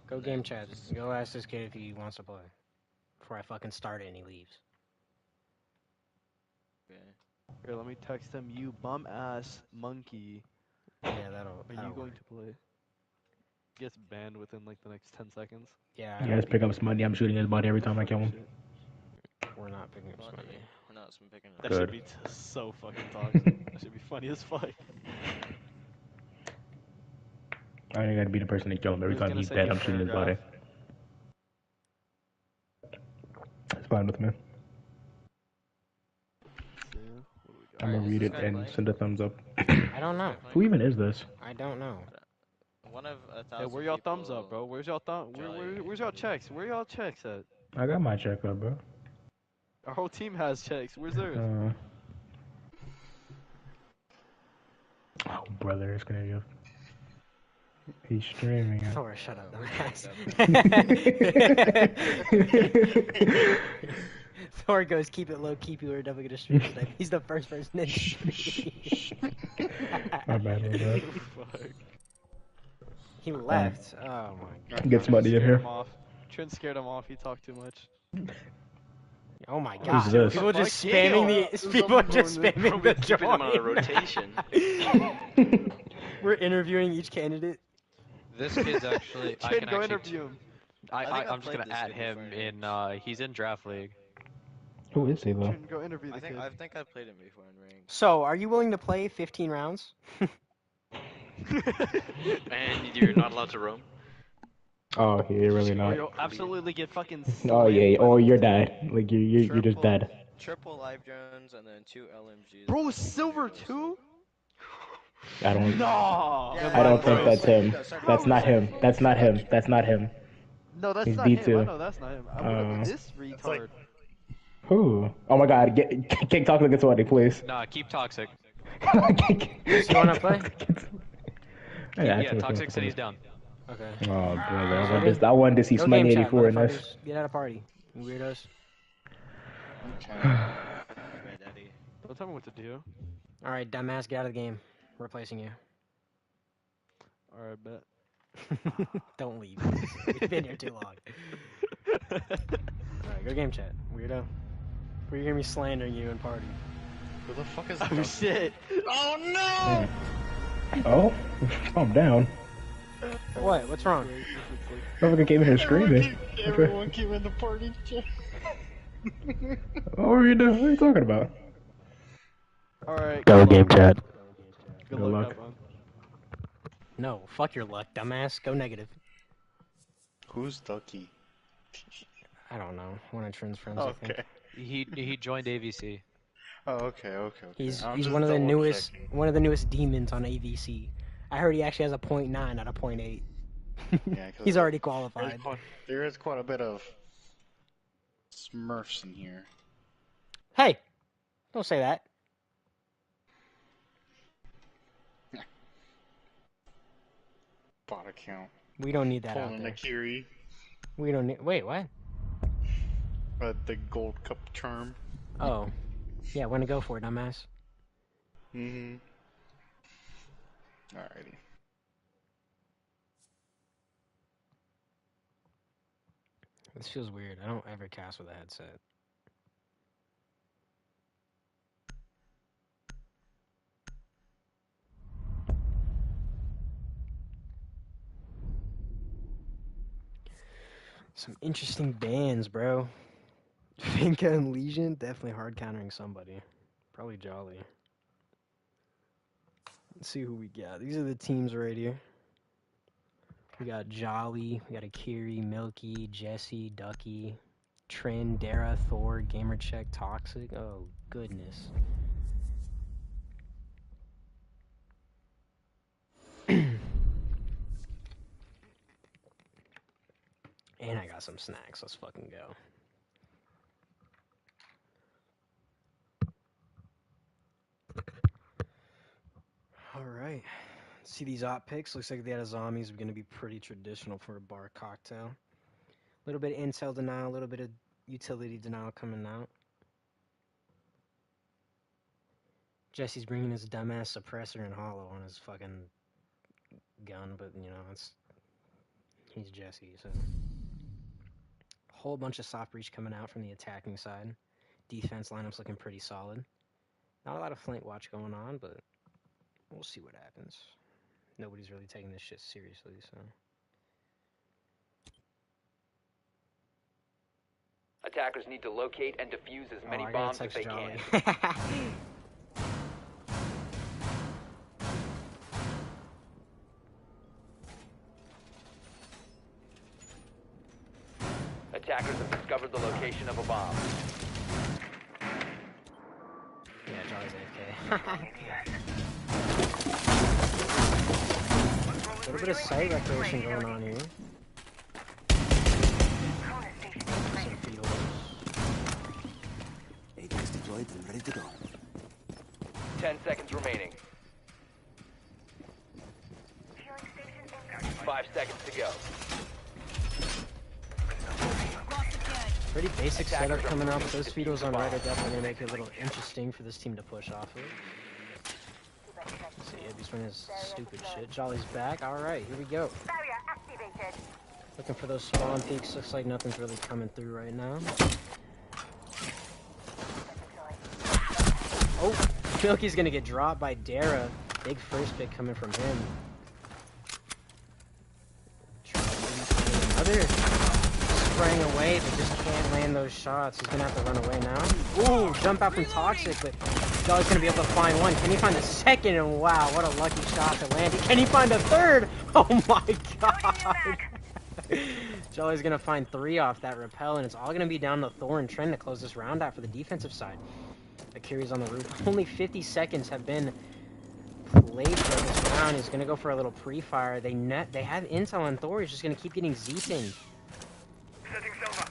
Go game chat. Go ask this kid if he wants to play. Before I fucking start it and he leaves. Okay. Here, let me text him. You bum ass monkey. Yeah, Are you that'll going work. to play? Gets banned within like the next 10 seconds. Yeah, I You don't guys think pick up some money. I'm shooting his body every time I kill him. we're not picking up Funny. money. We're not some picking up. That Good. should be so fucking toxic. That should be funny as fuck. I ain't gotta be the person to kill him every Who's time gonna he's send dead. you I'm shooting his body. paragraph? It's fine with me. Yeah, what do we got? I'm gonna Alright, is read this it guy and playing? send a thumbs up. I don't know. Who even is this? I don't know. One of a Hey, thousand where y'all people. thumbs up, bro? Where's y'all where's y'all checks? Where y'all checks at? I got my check up, bro. Our whole team has checks. Where's theirs? Oh, brother, it's gonna be. He's streaming. Thor, shut up, dumbass. Thor goes, keep it low, keep you, or definitely gonna stream tonight. He's the first person in stream. My bad, my bad. Fuck. He left. Oh my god. Get somebody in Scared here. him off. Trent scared him off. He talked too much. Oh my Who's god. this? People just Fuck spamming you. the people just spamming the keeping them on a join. rotation. We're interviewing each candidate. This kid's actually. I Trent, can go actually. interview him. I think I've I'm just played gonna this add kid him before in in. He's in draft league. Who is he though? Trent, go interview the kid. I think I've played him before in rank. So, are you willing to play 15 rounds? And you're not allowed to roam. Oh, yeah, you're really Or not. you'll absolutely get fucking Oh slammed yeah, by or the you're team. dead. Like you're just dead. Triple live drones and then 2 LMGs. Bro, silver too? I don't. No. Yeah, I don't think bro, that's him. sorry, That's not him. That's not him. That's not him. No, that's He's not him. D2. I know that's not him. I would this retard. Who? Oh my God! Kick Toxic into somebody, please. Nah, keep toxic. You wanna play? Yeah, toxic said he's down. Okay. Oh brother, I wanted to see Go game chat, 84 in this. motherfuckers. Get out of party, you weirdos. Okay, Daddy. Don't tell me what to do. Alright, dumbass, get out of the game. Replacing you. Alright, bet. Don't leave. You've been here too long. Alright, go game chat, weirdo. We're gonna be slandering you in party. Who the fuck is Oh shit! Oh no! Oh, calm down. What? What's wrong? Motherfucker came in here screaming. Everyone came in the party. What were you doing? What are you talking about? Alright. Go good game luck. chat. Good Good luck. luck. Have fun. No, fuck your luck, dumbass. Go negative. Who's Ducky? I don't know. One of Trent's friends, I think. Okay. He joined AVC. Oh, okay. He's I'm he's just one of the double newest checking. demons on AVC. I heard he actually has a 0.9 out of 0.8. Yeah, 'cause He's already qualified. there is quite a bit of Smurfs in here. Hey, don't say that. Bot account. We don't need that out Pulling there. Akiri. We don't need. Wait, what? The Gold Cup term. Oh, yeah. When to go for it, dumbass? Mm-hmm. Alrighty. This feels weird. I don't ever cast with a headset. Some interesting bands, bro. Finka and Legion, definitely hard countering somebody. Probably Jolly. Let's see who we got. These are the teams right here. We got Jolly, we got Akiri, Milky, Jesse, Ducky, Trin, Dara, Thor, Gamercheck, Toxic. Oh, goodness. And I got some snacks. Let's fucking go. Alright. See these op picks? Looks like the out of zombies are going to be pretty traditional for a bar cocktail. A little bit of intel denial, a little bit of utility denial coming out. Jesse's bringing his dumbass suppressor and hollow on his fucking gun, but you know, He's Jesse, so. Whole bunch of soft breach coming out from the attacking side. Defense lineup's looking pretty solid. Not a lot of flank watch going on, but we'll see what happens. Nobody's really taking this shit seriously, so. Attackers need to locate and defuse as many I gotta bombs as text they Jolly. can. Attackers have discovered the location of a bomb. Yeah, Jolly's AFK. A little bit of site recreation going on here. Some fields. AD's deployed and ready to go. 10 seconds remaining. 5 seconds to go. Pretty basic Attackers setup are coming out, moving but those to feedals defuse on the right are bomb. definitely going to make it a little interesting for this team to push off of. See, Abby's doing his stupid shit. Jolly's back. Alright, here we go. Barrier activated. Looking for those spawn peaks. Looks like nothing's really coming through right now. Oh, Milky's going to get dropped by Dara. Big first pick coming from him. Another spraying away, but just can't land those shots. He's gonna have to run away now. Ooh, jump out from Toxic, but Jolly's gonna be able to find one. Can he find the second? And wow, what a lucky shot to land it. Can he find a third? Oh my god. Jolly's gonna find 3 off that rappel, and it's all gonna be down to Thor and Trent to close this round out for the defensive side. Akiri's on the roof. Only 50 seconds have been played for this round. He's gonna go for a little pre-fire. They have intel on Thor. He's just gonna keep getting Z-pinged.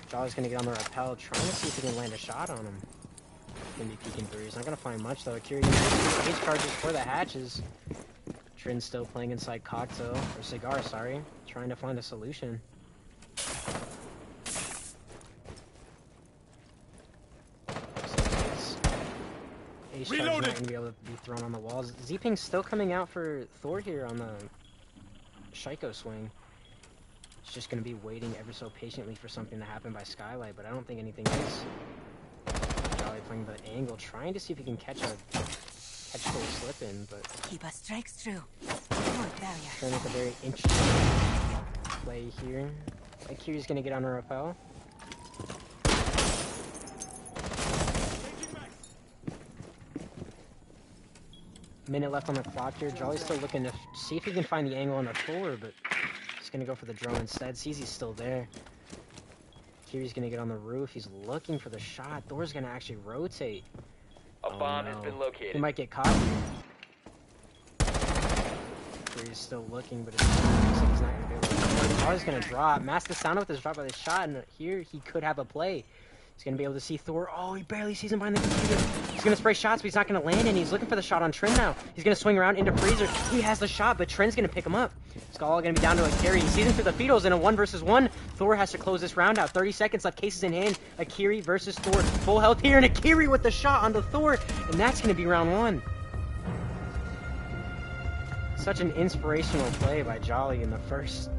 Jolly's gonna get on the rappel, trying to see if he can land a shot on him. Gonna be peeking through. He's not gonna find much though. Akiri gets charges for the hatches. Trin's still playing inside Cocktail, or Cigar, sorry, trying to find a solution. Ace charge not gonna be able to be thrown on the walls. Z-ping's still coming out for Thor here on the Shaiko swing. It's just gonna be waiting ever so patiently for something to happen by Skylight, but I don't think anything is. Jolly playing the angle, trying to see if he can catch Thor slipping, but Keep us strikes through. Barrier. trying to make a very interesting play here. Akiri's gonna get on a rappel. Minute left on the clock here. Jolly's still looking to see if he can find the angle on the Thor, but he's gonna go for the drone instead. Sees he's still there. Kiri's gonna get on the roof. He's looking for the shot. Thor's gonna actually rotate. A bomb has been He located. might get caught here. Kiri's still looking, but it looks like he's not gonna be able to. Jolly's gonna drop. Mask the sound with this drop by this shot, and here he could have a play. He's gonna be able to see Thor. Oh, he barely sees him behind the computer. He's gonna spray shots, but he's not gonna land any. He's looking for the shot on Trin now. He's gonna swing around into Freezer. He has the shot, but Trin's gonna pick him up. It's all gonna be down to Akiri. He sees him through the Feetals in a 1 versus 1. Thor has to close this round out. 30 seconds left, cases in hand. Akiri versus Thor. Full health here, and Akiri with the shot onto Thor, and that's gonna be round 1. Such an inspirational play by Jolly in the first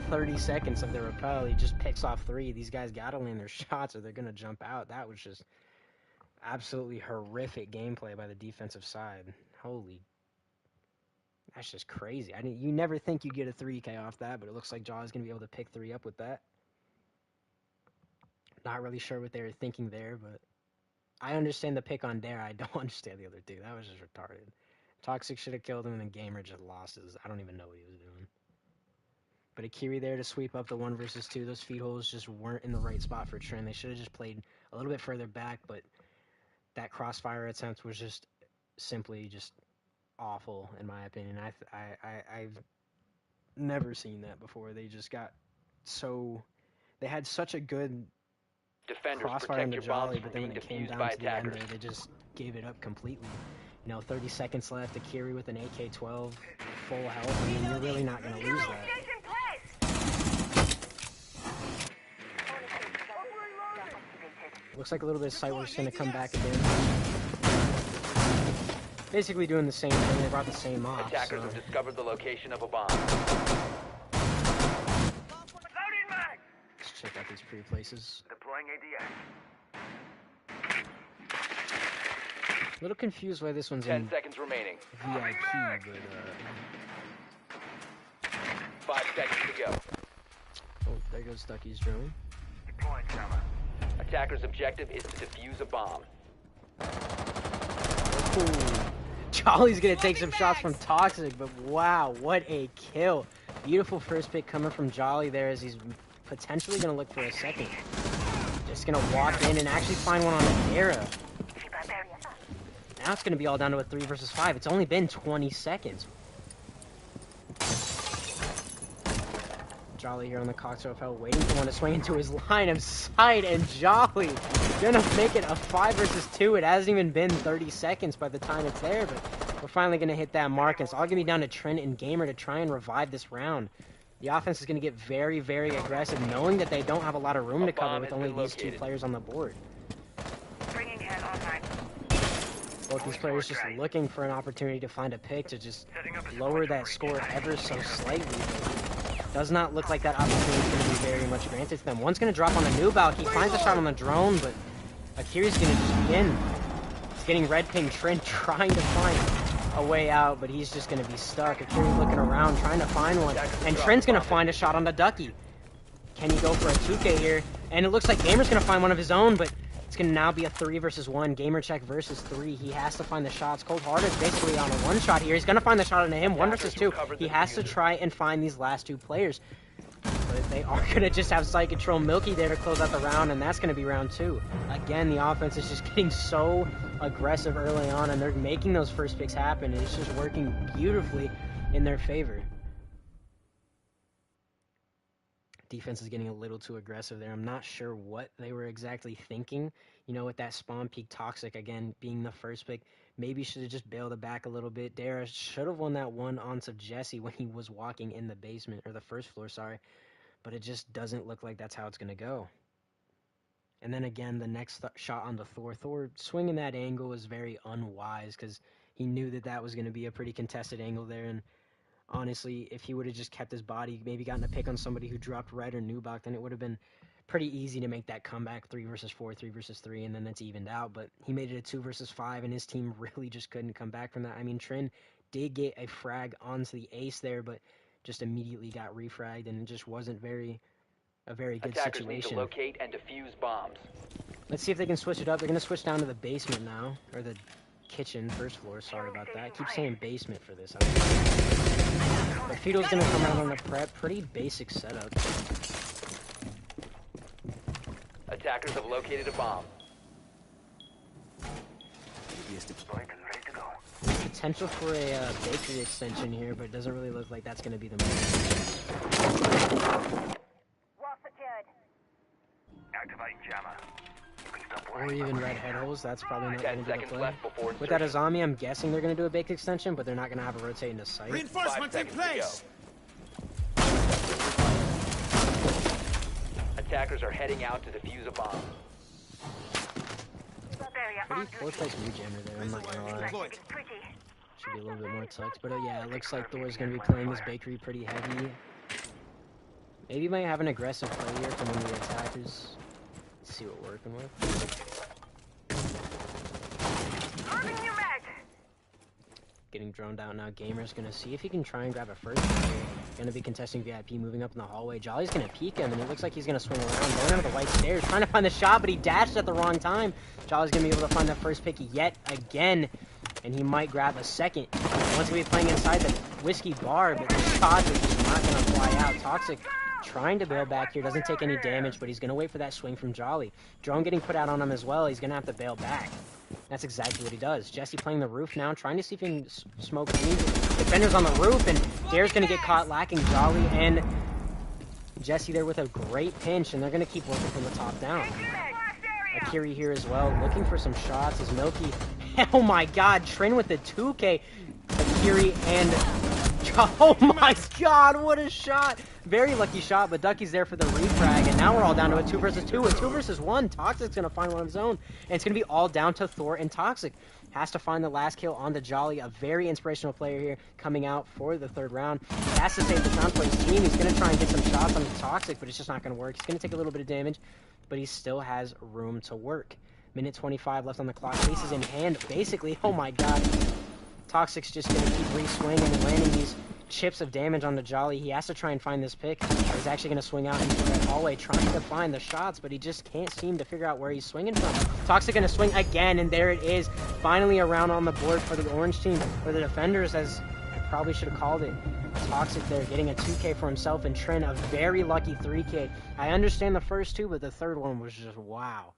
30 seconds of the rappel. He just picks off 3. These guys gotta land their shots or they're gonna jump out. That was just absolutely horrific gameplay by the defensive side. Holy, that's just crazy. You never think you get a 3K off that, but it looks like Jolly's gonna be able to pick 3 up with that. Not really sure what they were thinking there, but I understand the pick on Dare. I don't understand the other 2. That was just retarded. Toxic should have killed him, and then Gamer just lost his. I don't even know what he was doing. But Akiri there to sweep up the 1 versus 2. Those feed holes just weren't in the right spot for Trin. They should have just played a little bit further back, but that crossfire attempt was just simply just awful, in my opinion. I've never seen that before. They just got so... They had such a good Defenders crossfire protect into your Jolly, bombs but from then being when it came defused down by to the end attackers. there, they just gave it up completely. 30 seconds left. Akiri with an AK-12, full health. I mean, you're really not going to lose that. Looks like a little bit of sight work's going to come back again. Basically doing the same thing. They brought the same off. Attackers So. have discovered the location of a bomb. these pre-places. Deploying ADS. A little confused why this one's 10 in seconds remaining. VIP, but 5 seconds to go. oh, there goes Ducky's drone. Deploying camera. Attacker's objective is to defuse a bomb. Ooh. Jolly's gonna take some shots from Toxic, but wow, what a kill. Beautiful first pick coming from Jolly there as he's potentially gonna look for a second. Just gonna walk in and actually find one on the Era. Now it's gonna be all down to a 3 versus 5. It's only been 20 seconds. Jolly here on the cocktail fell, waiting for one to swing into his line of sight, and Jolly gonna make it a 5 versus 2. It hasn't even been 30 seconds by the time it's there, but we're finally gonna hit that mark, and it's all gonna be down to Trent and Gamer to try and revive this round. The offense is gonna get very, very aggressive, knowing that they don't have a lot of room to cover with only these 2 players on the board. Bringing hand online. Both these players just looking for an opportunity to find a pick to just lower that score ever so slightly. But does not look like that opportunity is going to be very much granted to them. One's going to drop on the Nubal. He finds a shot on the drone, but Akiri's going to just be in. He's getting red ping. Trent trying to find a way out, but he's just going to be stuck. Akiri's looking around, trying to find one. And Trent's going to find a shot on the Ducky. Can he go for a 2K here? And it looks like Gamer's going to find one of his own, but it's going to now be a 3 versus 1. Gamer check versus 3. He has to find the shots. Cold Hearted basically on a 1 shot here. He's going to find the shot on him. 1 versus 2. He has to try and find these last 2 players. But they are going to just have Site Control Milky there to close out the round, and that's going to be round 2. Again, the offense is just getting so aggressive early on, and they're making those first picks happen, and it's just working beautifully in their favor. Defense is getting a little too aggressive there. I'm not sure what they were exactly thinking. You know, with that spawn peak Toxic, again, being the first pick, maybe should have just bailed it back a little bit. Dara should have won that one onto Jesse when he was walking in the basement, or the first floor, sorry. But it just doesn't look like that's how it's going to go. And then again, the next shot on the Thor. Thor swinging that angle was very unwise because he knew that that was going to be a pretty contested angle there, and honestly, if he would have just kept his body, maybe gotten a pick on somebody who dropped Red or Nubak, then it would have been pretty easy to make that comeback 3 versus 4, 3 versus 3, and then that's evened out. But he made it a 2 versus 5, and his team really just couldn't come back from that. I mean, Trin did get a frag onto the ace there, but just immediately got refragged, and it just wasn't a very good Attackers need to situation. locate and defuse bombs. Let's see if they can switch it up. They're going to switch down to the basement now, or the kitchen, first floor, sorry about that. I keep saying basement for this. But Fido's gonna come out on the prep. Pretty basic setup. Attackers have located a bomb. ADS deployed and ready to go. There's potential for a bakery extension here, but it doesn't really look like that's gonna be the move. Wall secured. Activating jammer. You can stop Or worrying even about red head holes, that's probably not 10 gonna be the seconds play. left before With that insertion. Azami, I'm guessing they're gonna do a bake extension, but they're not gonna have a rotate into sight. 5 seconds to go. Attackers are heading out to defuse a bomb. Pretty fourth place new jammer there, I'm not gonna lie. Should be a little bit more tucked, but yeah, it looks like Thor's gonna be playing this bakery pretty heavy. Maybe might have an aggressive play here from one of the attackers. Let's see what we're working with. Getting droned out now. Gamer's gonna see if he can try and grab a first. Gonna be contesting VIP, moving up in the hallway. Jolly's gonna peek him, and it looks like he's gonna swing around, going under the white stairs, trying to find the shot, but he dashed at the wrong time. Jolly's gonna be able to find that first pick yet again, and he might grab a second. One's gonna be playing inside the whiskey bar, but the shot is just not gonna fly out. Toxic trying to bail back here, doesn't take any damage, but he's gonna wait for that swing from Jolly. Drone getting put out on him as well. He's gonna have to bail back. That's exactly what he does. Jesse playing the roof now, trying to see if he can smoke defenders on the roof, and Dare's going to get caught lacking. Jolly and Jesse there with a great pinch, and they're going to keep working from the top down. Akiri here as well, looking for some shots as Milky. Oh my god, Trin with the 2K. Akiri and Oh my god, what a shot! Very lucky shot, but Ducky's there for the refrag, and now we're all down to a 2 versus 2. A 2 versus 1, Toxic's gonna find one of his own, and it's gonna be all down to Thor and Toxic. Has to find the last kill on the Jolly, a very inspirational player here coming out for the 3rd round. He has to save the round for his team. He's gonna try and get some shots on the Toxic, but it's just not gonna work. He's gonna take a little bit of damage, but he still has room to work. Minute 25 left on the clock, cases in hand, basically. Oh my god. Toxic's just gonna keep re-swinging and landing these chips of damage on the Jolly. He has to try and find this pick. He's actually gonna swing out into that hallway trying to find the shots, but he just can't seem to figure out where he's swinging from. Toxic gonna swing again, and there it is. Finally a round on the board for the orange team, for the defenders, as I probably should have called it. Toxic there getting a 2K for himself, and Trin a very lucky 3K. I understand the first 2, but the 3rd one was just wow.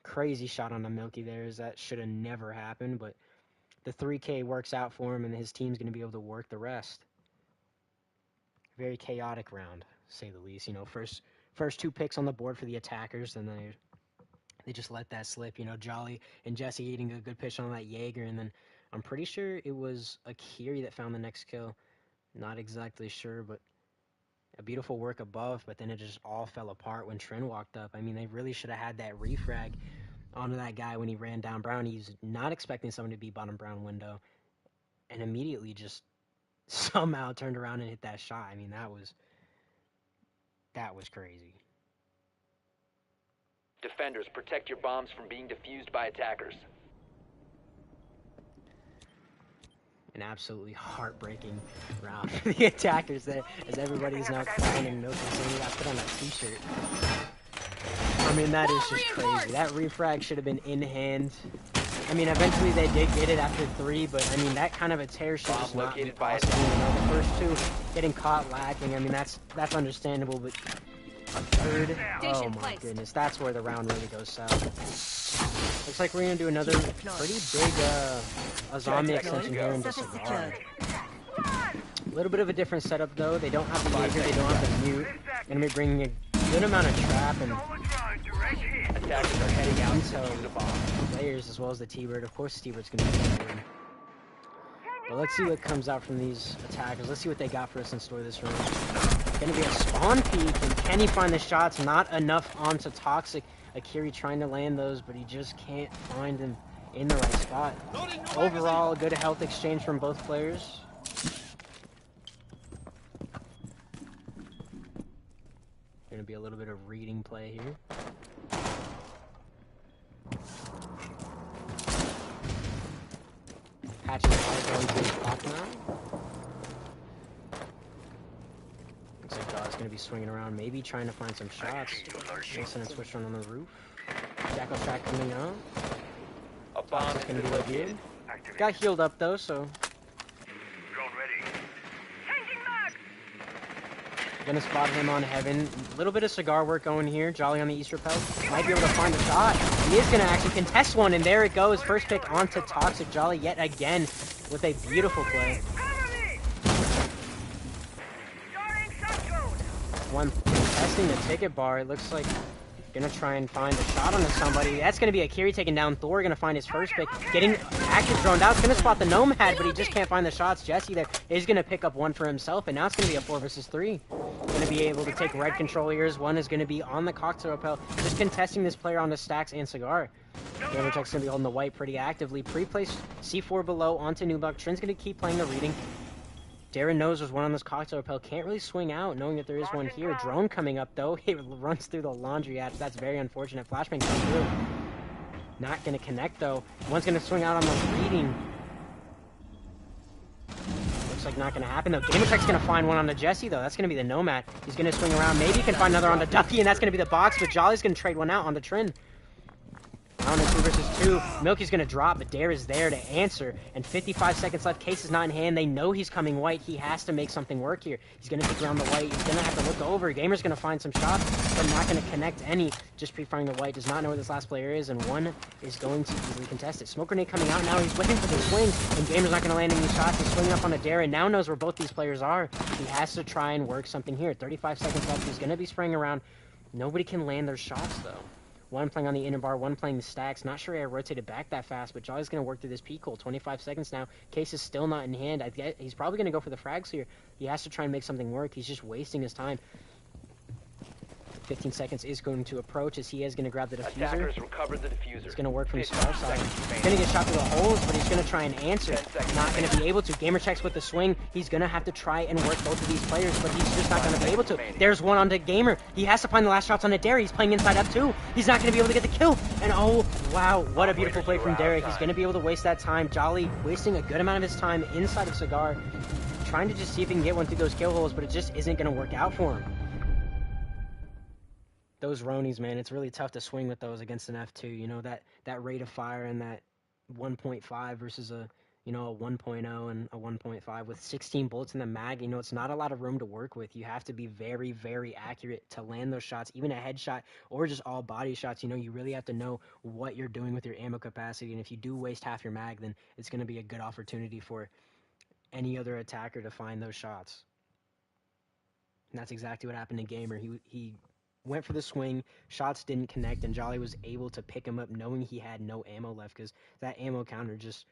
Crazy shot on the Milky there. That should have never happened, but the 3K works out for him, and his team's going to be able to work the rest. Very chaotic round, to say the least. You know, first 2 picks on the board for the attackers, and they just let that slip. You know, Jolly and Jesse eating a good pitch on that Jaeger, and then I'm pretty sure it was Akiri that found the next kill. Not exactly sure, but a beautiful work above, but then it just all fell apart when Trin walked up. I mean, they really should have had that refrag onto that guy when he ran down Brown. He's not expecting someone to be bottom Brown window, and immediately just somehow turned around and hit that shot. I mean, that was crazy. Defenders, protect your bombs from being defused by attackers. An absolutely heartbreaking round for the attackers there, as everybody's now crying and milking, saying he got put on a t-shirt. I mean, that is just crazy. That refrag should have been in hand. I mean, eventually they did get it after 3, but I mean, that kind of a tear should just not be possible. You know, the first 2 getting caught lacking, I mean, that's understandable, but a 3rd, oh my goodness, that's where the round really goes south. Looks like we're gonna do another pretty big a zombie extension here into Cigar. A little bit of a different setup though. They don't have the Jaeger, they don't have the mute. Gonna be bringing a good amount of trap, and Attackers are heading out to intel defuse the bomb. players as well as the T-Bird. Of course, T-Bird's gonna be there. But let's see what comes out from these attackers. Let's see what they got for us in store this round. Gonna be a spawn peek, and can he find the shots? Not enough onto Toxic. Akiri trying to land those, but he just can't find them in the right spot. Overall, a good health exchange from both players. Gonna be a little bit of reading play here. Patches are going to the top now. Looks like Dog's gonna be swinging around, maybe trying to find some shots. Wilson and switch on the roof. Jackal track coming out. A bomb It's gonna be located. Got healed up though, so Drone ready. gonna spot him on Heaven. A little bit of cigar work going here. Jolly on the East repel. Might be able to find a shot. He is gonna actually contest one, and there it goes. First pick onto Toxic. Jolly yet again with a beautiful play. One testing the ticket bar. It looks like gonna try and find a shot onto somebody. That's gonna be Akiri taking down Thor. Gonna find his first pick. Getting active droned out. It's gonna spot the Nomad, but he just can't find the shots. Jesse there is gonna pick up one for himself, and now it's gonna be a 4 versus 3. Gonna be able to take red control ears. One is gonna be on the cocktail rappel, just contesting this player on the Stacks and Cigar. Gamercheck's gonna be holding the white pretty actively. Pre-placed C4 below onto Nubok. Trin's gonna keep playing the reading. Darren knows there's one on this cocktail rappel. Can't really swing out, knowing that there is one here. Drone coming up, though. It runs through the laundry hatch. That's very unfortunate. Flashbang comes through. Not going to connect, though. One's going to swing out on the reading. Looks like not going to happen, though. Gamercheck's going to find one on the Jesse, though. That's going to be the Nomad. He's going to swing around. Maybe he can find another on the Ducky, and that's going to be the box. But Jolly's going to trade one out on the Trin. Down to 2 versus 2. Milky's gonna drop, but Dare is there to answer. And 55 seconds left. Case is not in hand. They know he's coming white. He has to make something work here. He's gonna pick around the white. He's gonna have to look over. Gamer's gonna find some shots, but not gonna connect any. Just pre-firing the white. Does not know where this last player is, and one is going to easily contest it. Smoke grenade coming out now. He's waiting for the swing, and Gamer's not gonna land any shots. He's swinging up on a Dare, and now knows where both these players are. He has to try and work something here. 35 seconds left. He's gonna be spraying around. Nobody can land their shots though. One playing on the inner bar, one playing the stacks. Not sure I rotated back that fast, but Jolly's going to work through this peak hole. 25 seconds now. Case is still not in hand. He's probably going to go for the frags here. He has to try and make something work. He's just wasting his time. 15 seconds is going to approach as he is going to grab the diffuser. Attackers recovered the diffuser. He's going to work from his far side. He's going to get shot through the holes, but he's going to try and answer. Not going to be able to. Gamer checks with the swing. He's going to have to try and work both of these players, but he's just not going to be able to. There's one onto Gamer. He has to find the last shots on Adair. He's playing inside F2. He's not going to be able to get the kill. And oh, wow, what a beautiful play from Derek. He's going to be able to waste that time. Jolly wasting a good amount of his time inside of Cigar, trying to just see if he can get one through those kill holes, but it just isn't going to work out for him. Those Ronies, man, it's really tough to swing with those against an F2. You know, that rate of fire and that 1.5 versus a 1.0 and a 1.5 with 16 bullets in the mag. You know, it's not a lot of room to work with. You have to be very, very accurate to land those shots, even a headshot or just all body shots. You know, you really have to know what you're doing with your ammo capacity. And if you do waste half your mag, then it's going to be a good opportunity for any other attacker to find those shots. And that's exactly what happened to Gamer. He went for the swing, shots didn't connect, and Jolly was able to pick him up knowing he had no ammo left because that ammo counter just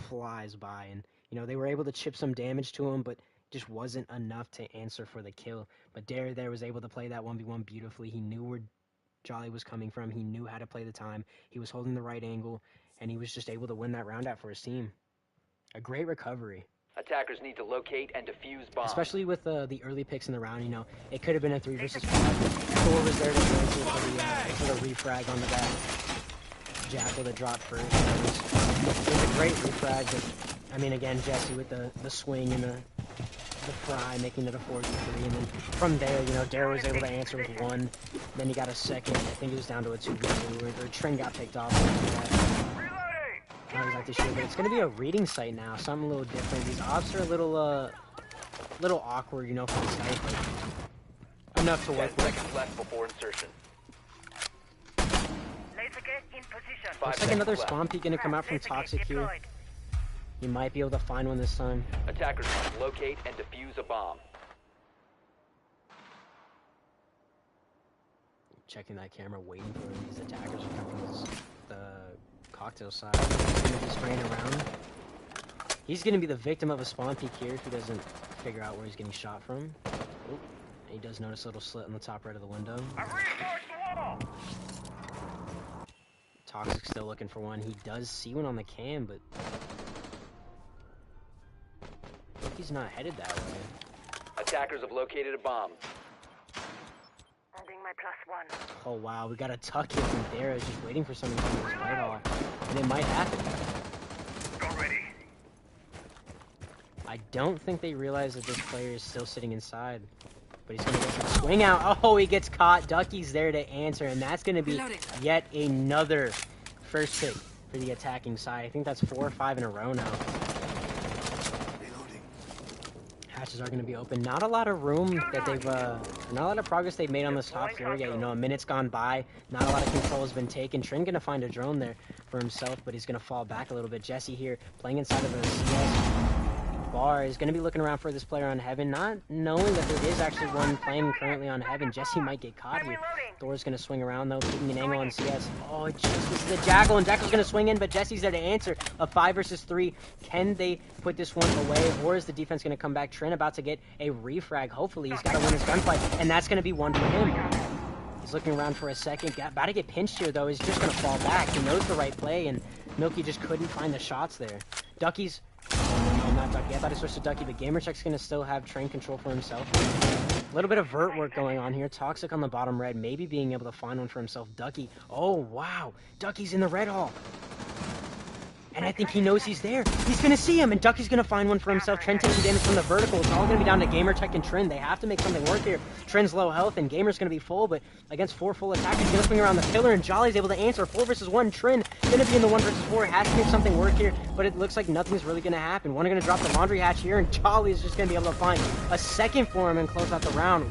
flies by. And, you know, they were able to chip some damage to him, but just wasn't enough to answer for the kill. But Dare there was able to play that 1v1 beautifully. He knew where Jolly was coming from. He knew how to play the time. He was holding the right angle, and he was just able to win that round out for his team. A great recovery. Attackers need to locate and defuse bombs. Especially with the early picks in the round, you know, it could have been a 3 versus 5. Thor was there to answer for the refrag on the back. Jackal that dropped first. It was a great refrag, but I mean, again, Jesse with the swing and the fry, making it a 4v3, and then from there, you know, Dare was able to answer with 1. Then he got a second. I think it was down to a 2v2, or Trin got picked off. Not exactly sure, but it's going to be a reading site now, something a little different. These ops are a little awkward, you know, for the site, but enough to work 10 with. seconds left before insertion. Laser gate in position. Looks like another spawn peek going to come out from Toxic here. You might be able to find one this time. Attackers must locate and defuse a bomb. Checking that camera, waiting for these attackers to come from the cocktail side. He's going to be spraying around. He's going to be the victim of a spawn peek here if he doesn't figure out where he's getting shot from. Oh, he does notice a little slit on the top right of the window. Toxic's still looking for one. He does see one on the cam, but he's not headed that way. Attackers have located a bomb. Holding my +1. Oh wow, we got a tuck here from Dara, just waiting for someone to come his right off. And it might happen. Go ready. I don't think they realize that this player is still sitting inside. But he's going to get some swing out. Oh, he gets caught. Ducky's there to answer, and that's going to be yet another first pick for the attacking side. I think that's 4 or 5 in a row now. Hatches are going to be open. Not a lot of room that they've, not a lot of progress they've made on this top floor yet. You know, a minute's gone by. Not a lot of control has been taken. Trin going to find a drone there for himself, but he's going to fall back a little bit. Jesse here playing inside of a CS bar is going to be looking around for this player on Heaven, not knowing that there is actually one playing currently on Heaven. Jesse might get caught here. Thor's going to swing around though, keeping an angle on CS. Oh, just this is a Jackal, and Jackal's going to swing in, but Jesse's there to answer. A 5 versus 3. Can they put this one away, or is the defense going to come back? Trin about to get a refrag. Hopefully, he's got to win his gunfight, and that's going to be one for him. He's looking around for a second. About to get pinched here, though. He's just going to fall back. He knows the right play, and Milky just couldn't find the shots there. Ducky's... Oh, not Ducky. I thought I switched to Ducky, but Gamercheck's going to still have train control for himself. A little bit of vert work going on here. Toxic on the bottom red, maybe being able to find one for himself. Ducky. Oh, wow. Ducky's in the red hall. And I think he knows he's there. He's going to see him, and Ducky's going to find one for himself. Trin taking damage from the vertical. It's all going to be down to Gamercheck and Trin. They have to make something work here. Trin's low health, and Gamer's going to be full, but against 4 full attackers, he's going to swing around the pillar, and Jolly's able to answer. 4 versus 1. Trin going to be in the 1 versus 4. Has to make something work here, but it looks like nothing's really going to happen. One are going to drop the laundry hatch here, and Jolly is just going to be able to find a second for him and close out the round.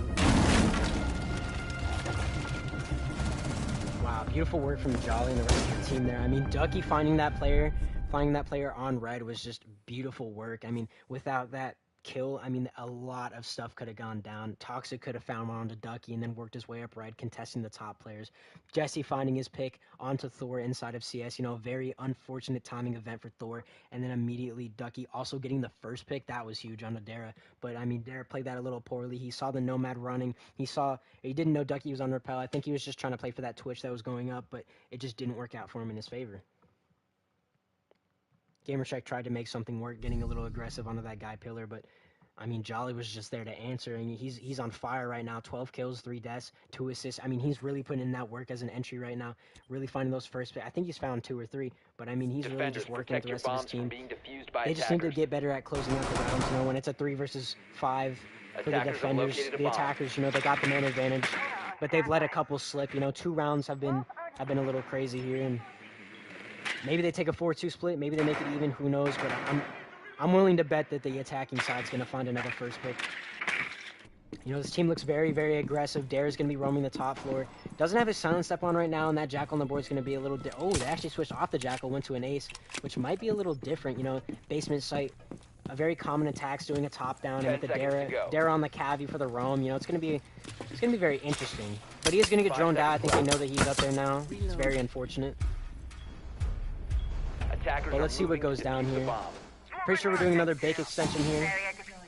Wow, beautiful work from Jolly and the rest of the team there. I mean, Ducky finding that player on red was just beautiful work. I mean, without that kill, I mean, a lot of stuff could have gone down. Toxic could have found one onto Ducky and then worked his way up red, contesting the top players. Jesse finding his pick onto Thor inside of CS, you know, a very unfortunate timing event for Thor. And then immediately Ducky also getting the first pick. That was huge on Dara. But, I mean, Dara played that a little poorly. He saw the Nomad running. He didn't know Ducky was on Repel. I think he was just trying to play for that Twitch that was going up, but it just didn't work out for him in his favor. Gamershack tried to make something work, getting a little aggressive onto that guy Pillar, but I mean, Jolly was just there to answer, and he's on fire right now. 12 kills, 3 deaths, 2 assists. I mean, he's really putting in that work as an entry right now, really finding those first. I think he's found 2 or 3, but I mean, he's really just working with the rest of his team. They just need to get better at closing out the rounds. You know, when it's a 3 versus 5 for the defenders, the attackers, you know, they got the man advantage, but they've let a couple slip. You know, 2 rounds have been a little crazy here, and maybe they take a 4-2 split. Maybe they make it even. Who knows? But I'm willing to bet that the attacking side's going to find another first pick. You know, this team looks very, very aggressive. Dara's going to be roaming the top floor. Doesn't have his silent step on right now, and that Jackal on the board is going to be a little... Oh, they actually switched off the Jackal, went to an ace, which might be a little different. You know, basement site, a very common attack's doing a top down, and with the Dara on the Cavi for the roam. You know, it's going to be very interesting. But he is going to get droned out. I think they know that he's up there now. It's very unfortunate. But let's see what goes down here. Pretty sure we're doing another bake extension here.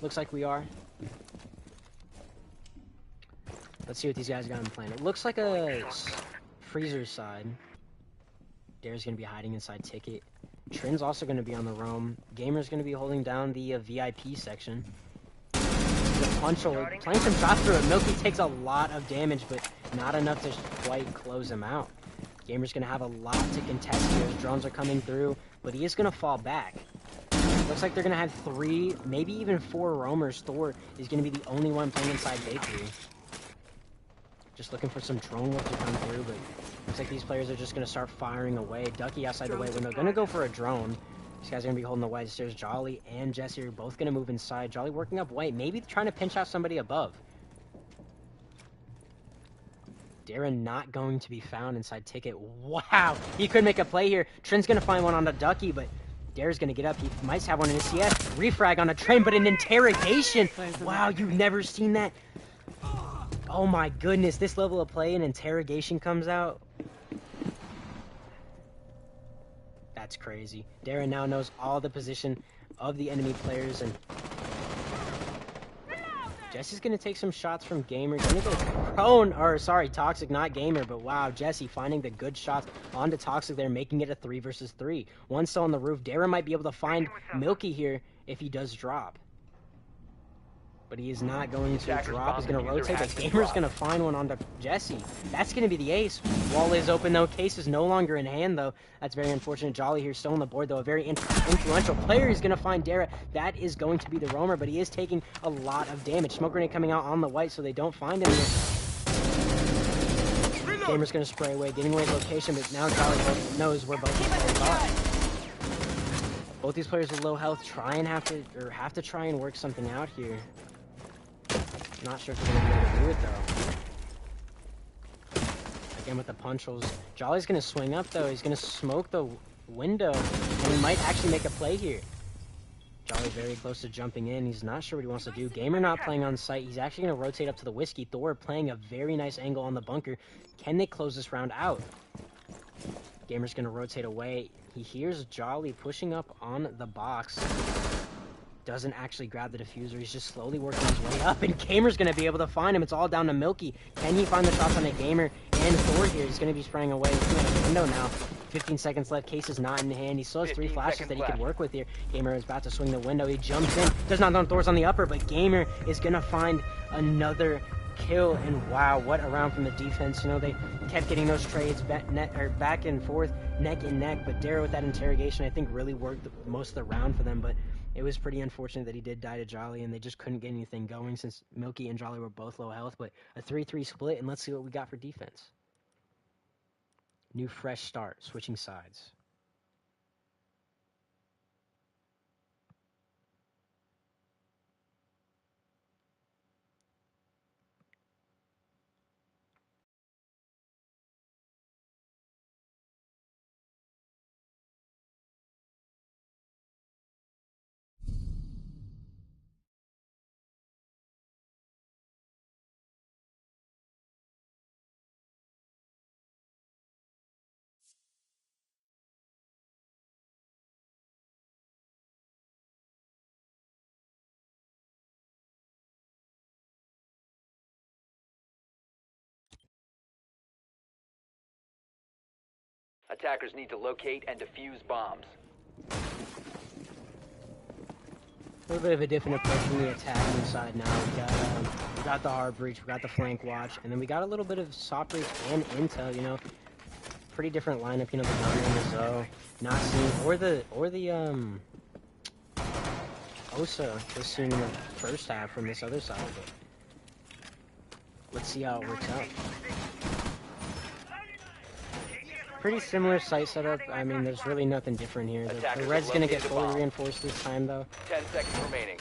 Looks like we are. Let's see what these guys got in plan. It looks like a freezer side. Dare's going to be hiding inside Ticket. Trin's also going to be on the roam. Gamer's going to be holding down the VIP section. The Punchel playing some shots through it. Milky takes a lot of damage, but not enough to quite close him out. Gamer's going to have a lot to contest here. His drones are coming through, but he is going to fall back. Looks like they're going to have 3, maybe even 4 roamers. Thor is going to be the only one playing inside Bakery. Just looking for some drone work to come through, but looks like these players are just going to start firing away. Ducky outside the white window. Going to go for a drone. These guys are going to be holding the white stairs. Jolly and Jesse are both going to move inside. Jolly working up white. Maybe trying to pinch out somebody above. Darren not going to be found inside Ticket. Wow! He could make a play here. Trin's going to find one on the Ducky, but Dare's going to get up. He might have one in his CS. Refrag on a Trin, but an interrogation. Wow, you've never seen that. Oh my goodness, this level of play, an interrogation comes out. That's crazy. Darren now knows all the position of the enemy players, and Jesse's gonna take some shots from Gamer. Gonna go prone, or sorry, Toxic, not Gamer, but wow, Jesse finding the good shots onto Toxic there, making it a 3 versus 3. One still on the roof. Darren might be able to find Milky here if he does drop. But he is not going to drop. He's going to rotate, but Gamer's going to find one onto Jesse. That's going to be the ace. Wall is open, though. Case is no longer in hand, though. That's very unfortunate. Jolly here still on the board, though. A very influential player. He's going to find Dara. That is going to be the roamer, but he is taking a lot of damage. Smoke grenade coming out on the white, so they don't find him here. Gamer's going to spray away, giving away his location, but now Jolly knows where both these players are. Both these players with low health have to try and work something out here. Not sure if they're going to be able to do it, though. Again, with the Punchels. Jolly's going to swing up, though. He's going to smoke the window, and he might actually make a play here. Jolly very close to jumping in. He's not sure what he wants to do. Gamer not playing on site. He's actually going to rotate up to the Whiskey. Thor playing a very nice angle on the bunker. Can they close this round out? Gamer's going to rotate away. He hears Jolly pushing up on the box. Doesn't actually grab the diffuser. He's just slowly working his way up, and Gamer's going to be able to find him. It's all down to Milky. Can he find the shots on a Gamer and Thor here? He's going to be spraying away. Looking at the window now. 15 seconds left. Case is not in hand. He still has 3 flashes that he could work with here. Gamer is about to swing the window. He jumps in. Does not know Thor's on the upper, but Gamer is going to find another kill. And wow, what a round from the defense. You know, they kept getting those trades back and forth, neck and neck, but Dara with that interrogation, I think, really worked most of the round for them, but it was pretty unfortunate that he did die to Jolly, and they just couldn't get anything going since Milky and Jolly were both low health, but a 3-3 split, and let's see what we got for defense. New fresh start, switching sides. Attackers need to locate and defuse bombs. A little bit of a different approach from the attacking side now. We got the hard breach, we got the flank watch, and then we got a little bit of soft breach and intel. You know, pretty different lineup. You know, the gunner and the Zoe, not seen, or the Osa was seen in the first half from this other side. But let's see how it works out. Pretty similar site setup. I mean, there's really nothing different here. The red's gonna get fully reinforced this time, though. 10 seconds remaining.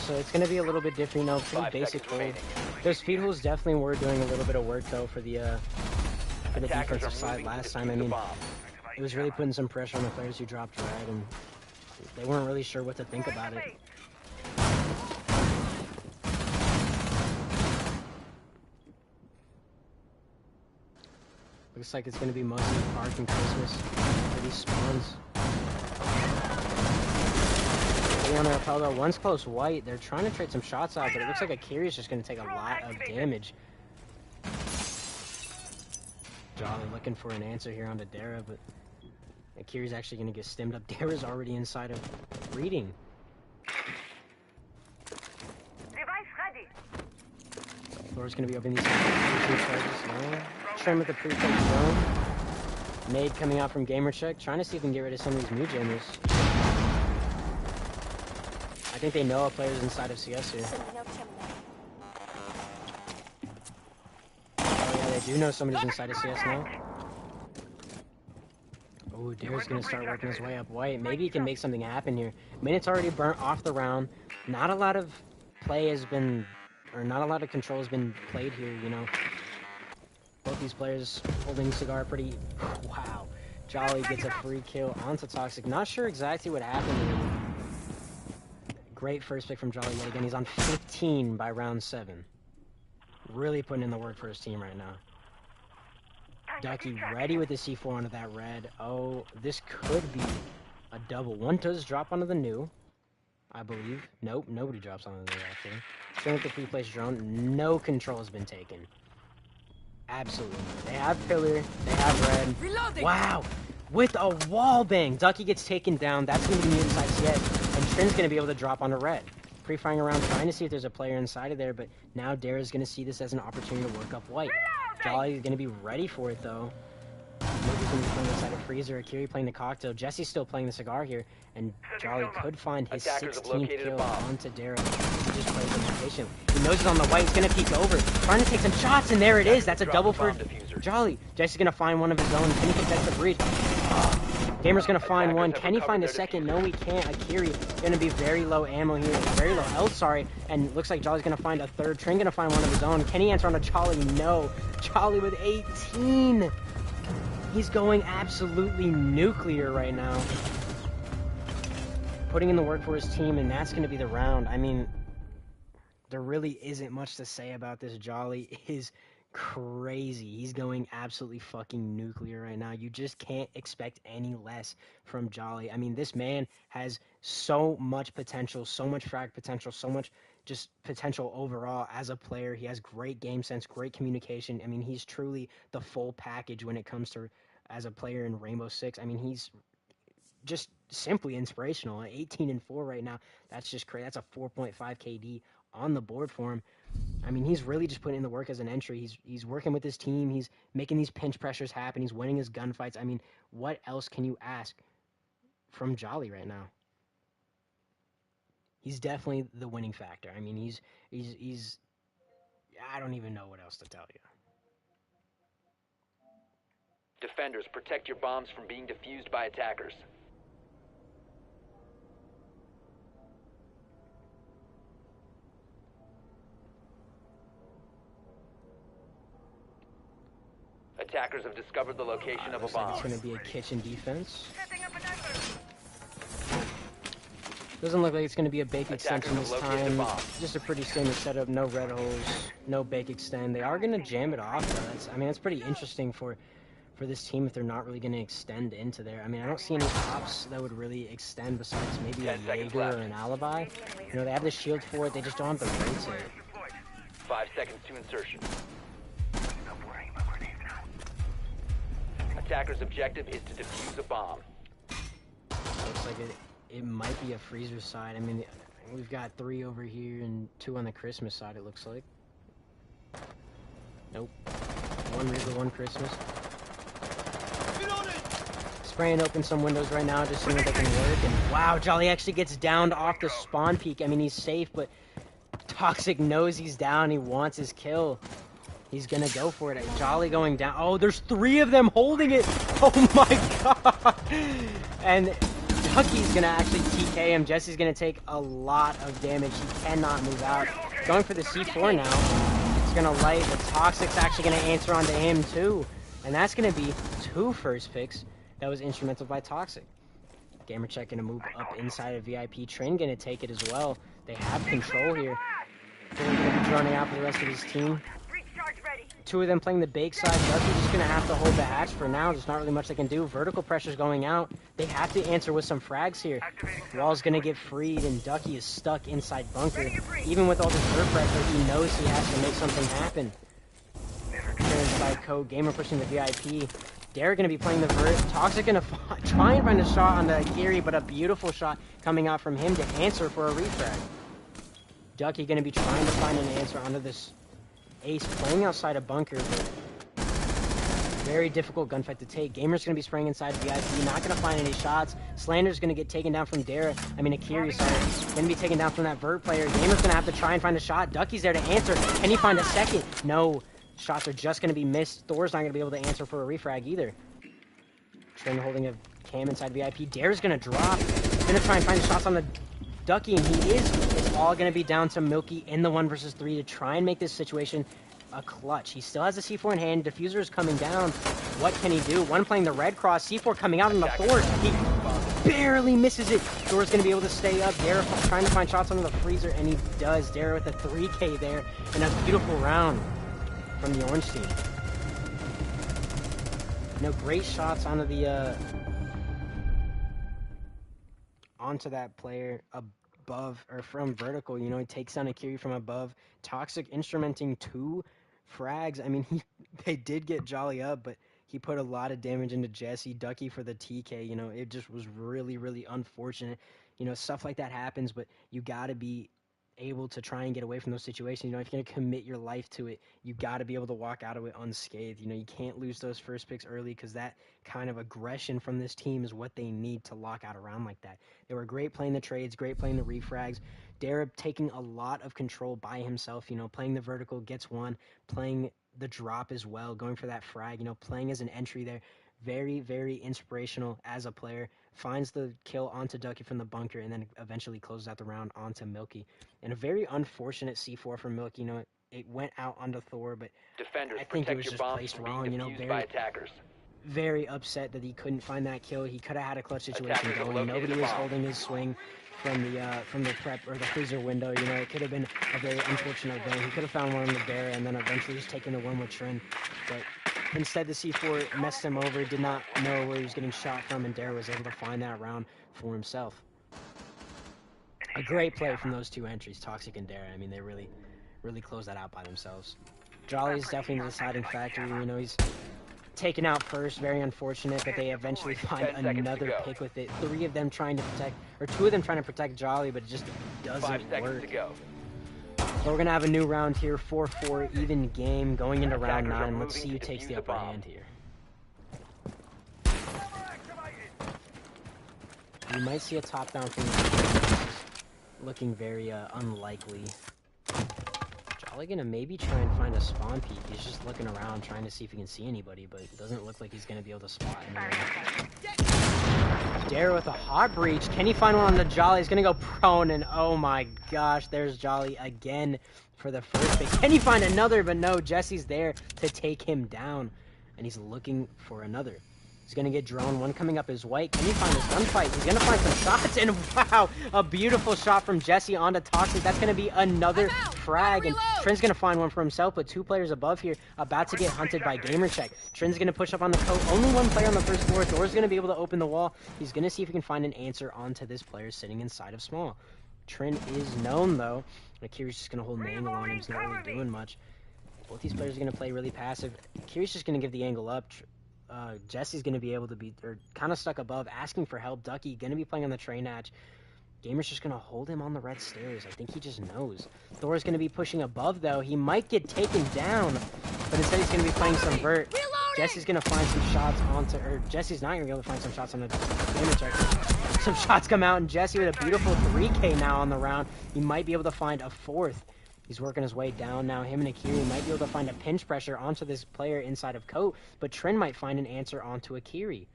So it's gonna be a little bit different, you know, pretty 5 basic seconds hold. remaining. Those speed holes definitely were doing a little bit of work, though, for the Attackers defensive are side moving to last time. defuse I the mean, bomb. it was really putting some pressure on the players who dropped red, and they weren't really sure what to think about it. Looks like it's going to be mostly Park and Christmas for these spawns. They want to repel though. One's close white. They're trying to trade some shots out, but it looks like Akiri is just going to take a lot of damage. Jolly looking for an answer here onto Dara, but Akiri's actually going to get stemmed up. Dara's already inside of reading. Device ready. Floor's going to be open these charges. No. Trim with the pre-fake zone. Nade coming out from Gamercheck, trying to see if we can get rid of some of these new jammers. I think they know a player's inside of CS here. Oh yeah, they do know somebody's inside of CS now. Oh, Dara's gonna start working his way up white. Maybe he can make something happen here. Minutes already burnt off the round. Not a lot of play has been, or not a lot of control has been played here, you know. Both these players holding Cigar pretty... Wow. Jolly gets a free kill onto Toxic. Not sure exactly what happened here. Great first pick from Jolly yet again. He's on 15 by round 7. Really putting in the work for his team right now. Ducky ready with the C4 onto that red. Oh, this could be a double. One does drop onto the new, I believe. Nope, nobody drops onto the new actually. Same with the free-place drone. No control has been taken. Absolutely. They have pillar, they have red. Reloading. Wow! With a wall bang! Ducky gets taken down. That's going to be inside CS. And Trin's going to be able to drop onto red. Pre-firing around, trying to see if there's a player inside of there, but now Dara's going to see this as an opportunity to work up white. Jolly is going to be ready for it, though. Maybe going to be playing the side of Freezer. Akiri playing the cocktail. Jesse's still playing the cigar here, and Jolly could find his 16th kill onto Dara. He just plays him patient. He knows he's on the white. He's going to peek over. Trying to take some shots, and there it is. That's a double for Jolly. Jesse's going to find one of his own. Can he protect the breach? Gamer's going to find one. Can he find a second? No, he can't. Akiri going to be very low ammo here. Very low health, sorry. And looks like Jolly's going to find a third. Trin going to find one of his own. Can he answer on a Jolly? No. Jolly with 18. He's going absolutely nuclear right now. Putting in the work for his team, and that's going to be the round. I mean, there really isn't much to say about this. Jolly is crazy. He's going absolutely fucking nuclear right now. You just can't expect any less from Jolly. I mean, this man has so much potential, so much frag potential, so much just potential overall as a player. He has great game sense, great communication. I mean, he's truly the full package when it comes to as a player in Rainbow Six. I mean, he's just simply inspirational. 18 and 4 right now. That's just crazy. That's a 4.5 KD on the board for him. I mean, he's really just putting in the work as an entry. He's working with his team. He's making these pinch pressures happen. He's winning his gunfights. I mean, what else can you ask from Jolly right now? He's definitely the winning factor. I mean, he's I don't even know what else to tell you. Defenders, protect your bombs from being defused by attackers. Attackers have discovered the location of a Looks like bomb. it's going to be a kitchen defense. Doesn't look like it's going to be a bake extension this time. Just a pretty standard setup. No red holes, no bake extend. They are going to jam it off, though. That's pretty interesting for this team if they're not really going to extend into there. I mean, I don't see any ops that would really extend besides maybe a Jaeger or an Alibi. You know, they have the shield for it. They just don't have the rates in it. 5 seconds to insertion. attacker's objective is to defuse a bomb. Looks like it might be a freezer side. I mean, we've got 3 over here and 2 on the Christmas side, it looks like. Nope. 1 Reaper, 1 Christmas. Spraying open some windows right now, just seeing if they can work. And wow, Jolly actually gets downed off the spawn peak. I mean, he's safe, but Toxic knows he's down. He wants his kill. He's gonna go for it. Jolly going down. Oh, there's 3 of them holding it. Oh my god. And Ducky's gonna actually TK him. Jesse's gonna take a lot of damage. He cannot move out. Going for the C4 now. It's gonna light. The Toxic's actually gonna answer onto him too. And that's gonna be 2 first picks. That was instrumental by Toxic. Gamercheck gonna move up inside of VIP. Trin gonna take it as well. They have control here. Trin gonna be droning out for the rest of his team. 2 of them playing the bake side. Ducky's just gonna have to hold the hatch for now. There's not really much they can do. Vertical pressure's going out. They have to answer with some frags here. Wall's gonna get freed and Ducky is stuck inside bunker. Even with all this vert pressure, he knows he has to make something happen. Clearance by Code. Gamer pushing the VIP. Derek gonna be playing the vert. Toxic gonna try and find a shot on the Kiri, but a beautiful shot coming out from him to answer for a refrag. Ducky gonna be trying to find an answer onto this Ace playing outside a bunker, but very difficult gunfight to take. Gamer's gonna be spraying inside VIP, not gonna find any shots. Slander's gonna get taken down from Dara. I mean, Akiri, sorry. Gonna be taken down from that vert player. Gamer's gonna have to try and find a shot. Ducky's there to answer. Can he find a second? No. Shots are just gonna be missed. Thor's not gonna be able to answer for a refrag either. Trin holding a cam inside VIP. Dara's gonna drop. Gonna try and find the shots on the Ducky, and he is. It's all gonna be down to Milky in the 1 versus 3 to try and make this situation a clutch. He still has the C4 in hand. Diffuser is coming down. What can he do? 1 playing the red cross. C4 coming out on the Thor. He barely misses it. Thor's gonna be able to stay up. Dara trying to find shots on the freezer, and he does. Dara with a 3K there, and a beautiful round from the orange team. Great shots onto the onto that player above or from vertical. He takes down Akiri from above. Toxic instrumenting 2 frags. I mean, they did get Jolly up, but he put a lot of damage into Jesse. Ducky for the TK. It just was really, really unfortunate. Stuff like that happens, but you gotta be able to try and get away from those situations. If you're going to commit your life to it, you got to be able to walk out of it unscathed. You can't lose those first picks early, because that kind of aggression from this team is what they need to lock out a round like that. They were great playing the trades, great playing the refrags. Dara taking a lot of control by himself, playing the vertical, gets 1, playing the drop as well, going for that frag, playing as an entry there. Very, very inspirational as a player. Finds the kill onto Ducky from the bunker, and then eventually closes out the round onto Milky. And a very unfortunate C4 from Milky. It went out onto Thor, but Defenders, I think it was your just bombs placed from wrong. being defused by attackers. Very upset that he couldn't find that kill. He could have had a clutch situation Attackers have going. located Nobody the was bomb. holding his swing from the prep or the freezer window. It could have been a very unfortunate event. He could have found one on the Dara and then eventually just taken the 1 with Trin. But instead, the C4 messed him over, did not know where he was getting shot from, and Dara was able to find that round for himself. A great play from those 2 entries, Toxic and Dara. I mean, they really, really closed that out by themselves. Jolly is definitely the deciding factor. He's taken out first, very unfortunate, but they eventually find 10 seconds to another go. pick with it. 3 of them trying to protect, or 2 of them trying to protect Jolly, but it just 5 doesn't seconds work. to go. So we're gonna have a new round here, 4-4, even game, going into round Attackers are 9. Let's moving see who to takes defuse the the upper bomb. hand here. We might see a top down from the looking very unlikely. Jolly gonna maybe try and find a spawn peek. He's just looking around trying to see if he can see anybody, but it doesn't look like he's gonna be able to spot anyone. Dara with a hot breach. Can he find one on the Jolly? He's gonna go prone, and oh my gosh, there's Jolly again for the first pick. Can he find another? But no, Jesse's there to take him down, and he's looking for another. He's gonna get drone. 1 coming up is white. Can he find his gunfight? He's gonna find some shots, and wow, a beautiful shot from Jesse onto Toxic. That's gonna be another frag, and Trin's gonna find one for himself, but 2 players above here about to get hunted by Gamercheck. Trin's gonna push up on the coat. Only 1 player on the first floor. Thor's gonna be able to open the wall. He's gonna see if he can find an answer onto this player sitting inside of small. Trin is known though. Akiri's just gonna hold an angle on him. He's not really doing much. Both these players are gonna play really passive. Akiri's just gonna give the angle up. Jesse's going to be able to be, or kind of stuck above, asking for help. Ducky going to be playing on the train hatch. Gamer's just going to hold him on the red stairs. I think he just knows. Thor's going to be pushing above, though. He might get taken down, but instead he's going to be playing some vert. Jesse's going to find some shots onto, or Jesse's not going to be able to find some shots on the Gamer check. Some shots come out, and Jesse with a beautiful 3K now on the round. He might be able to find a fourth. He's working his way down now. Him and Akiri might be able to find a pinch pressure onto this player inside of Coat, but Trin might find an answer onto Akiri.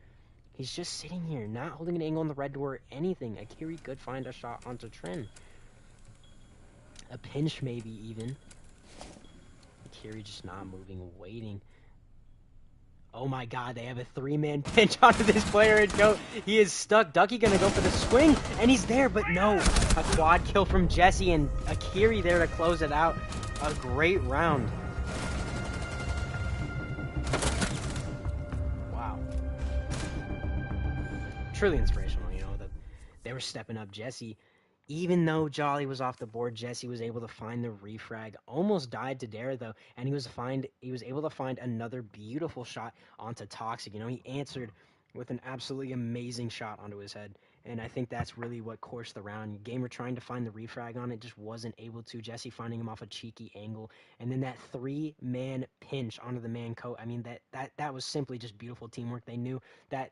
He's just sitting here, not holding an angle on the red door or anything. Akiri could find a shot onto Trin. A pinch maybe even. Akiri just not moving, waiting. Oh my god, they have a 3-man pinch onto this player and Goat. He is stuck. Ducky gonna go for the swing, and he's there, but no. A quad kill from Jesse and Akiri there to close it out. A great round. Wow. Truly inspirational, you know, that they were stepping up. Jesse, even though Jolly was off the board, Jesse was able to find the refrag. Almost died to Dara though, and he was able to find another beautiful shot onto Toxic. You know, he answered with an absolutely amazing shot onto his head, and I think that's really what coursed the round. Gamer trying to find the refrag on it, just wasn't able to. Jesse finding him off a cheeky angle, and then that 3-man pinch onto the man Coat. I mean, that was simply just beautiful teamwork. They knew that